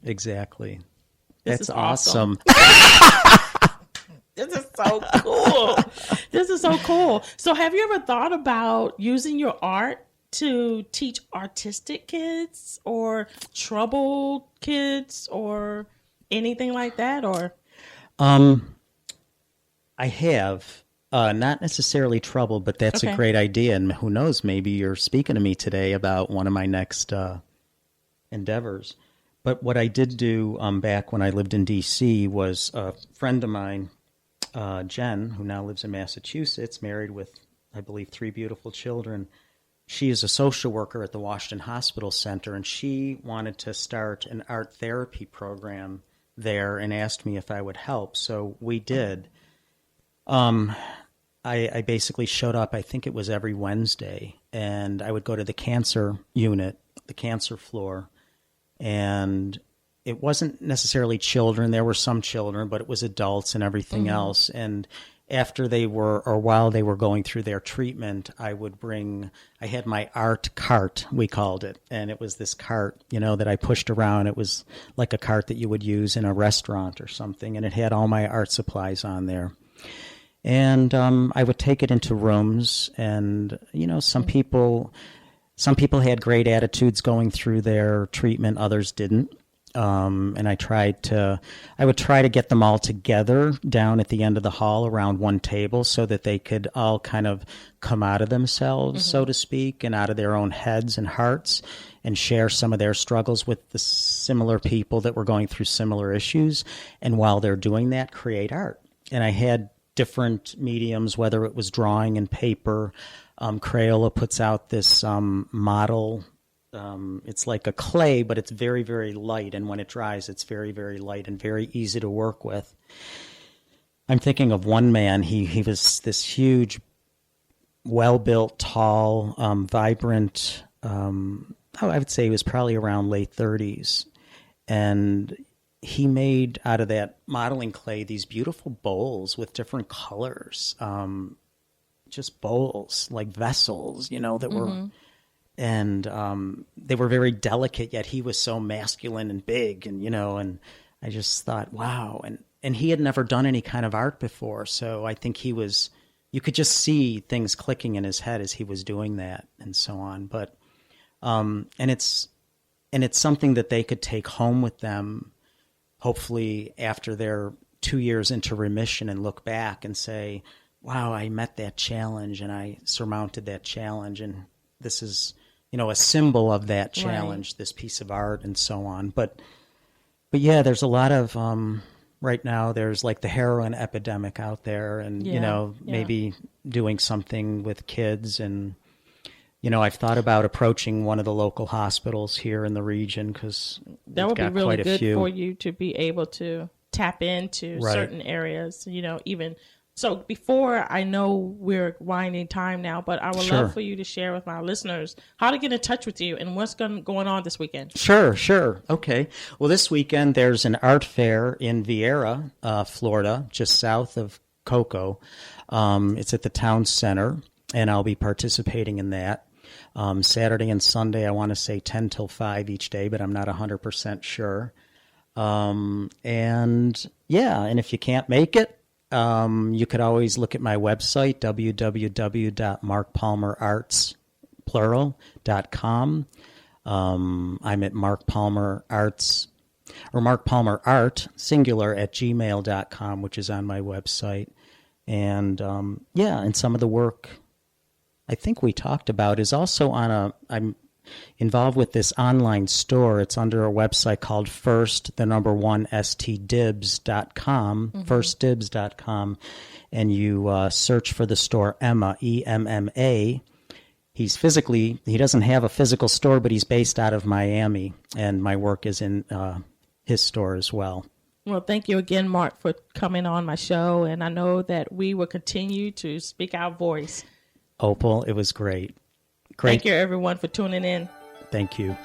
Exactly. This That's is awesome. This is so cool. This is so cool. So have you ever thought about using your art to teach artistic kids or troubled kids or anything like that? Or I have. Not necessarily troubled, but that's a great idea. And who knows, maybe you're speaking to me today about one of my next endeavors. But what I did do back when I lived in D.C. was a friend of mine, Jen, who now lives in Massachusetts, married with, I believe, 3 beautiful children. She is a social worker at the Washington Hospital Center, and she wanted to start an art therapy program there and asked me if I would help. So we did. I basically showed up, I think it was every Wednesday, and I would go to the cancer unit, the cancer floor, and it wasn't necessarily children. There were some children, but it was adults and everything else. And after they were, or while they were going through their treatment, I had my art cart, we called it. And it was this cart, that I pushed around. It was like a cart that you would use in a restaurant or something. And it had all my art supplies on there. And I would take it into rooms, and some people had great attitudes going through their treatment, others didn't. And I would try to get them all together down at the end of the hall around one table so that they could all kind of come out of themselves, so to speak, and out of their own heads and hearts, and share some of their struggles with the similar people that were going through similar issues. And while they're doing that, create art. And I had different mediums, whether it was drawing and paper. Crayola puts out this model. It's like a clay, but it's very, very light. And when it dries, it's very, very light and very easy to work with. I'm thinking of one man. He was this huge, well-built, tall, vibrant, I would say he was probably around late 30s. And he made out of that modeling clay these beautiful bowls with different colors, just bowls, like vessels, that were, and they were very delicate, yet he was so masculine and big, and, and I just thought, wow. And he had never done any kind of art before, so I think you could just see things clicking in his head as he was doing that and so on. But, and it's something that they could take home with them, hopefully after they're 2 years into remission, and look back and say, wow, I met that challenge and I surmounted that challenge. And this is, a symbol of that challenge, this piece of art and so on. But yeah, there's a lot of, right now there's like the heroin epidemic out there, and, maybe doing something with kids. And, I've thought about approaching one of the local hospitals here in the region, because that would be really good for you to be able to tap into certain areas, even. So before, I know we're winding time now, but I would love for you to share with my listeners how to get in touch with you and what's going on this weekend. Sure. Okay. Well, this weekend there's an art fair in Vieira, Florida, just south of Cocoa. It's at the town center, and I'll be participating in that. Saturday and Sunday, I want to say 10 till 5 each day, but I'm not 100% sure. And if you can't make it, you could always look at my website, www.markpalmerarts.com. I'm at Mark Palmer Arts, or Mark Palmer Art, singular, at gmail.com, which is on my website. And, and some of the work I think we talked about is also I'm involved with this online store. It's under a website called stdibs.com, firstdibs.com, and you search for the store Emma, E-M-M-A. He doesn't have a physical store, but he's based out of Miami, and my work is in his store as well. Well, thank you again, Mark, for coming on my show, and I know that we will continue to speak our voice. Opal, it was great. Thank you, everyone, for tuning in. Thank you.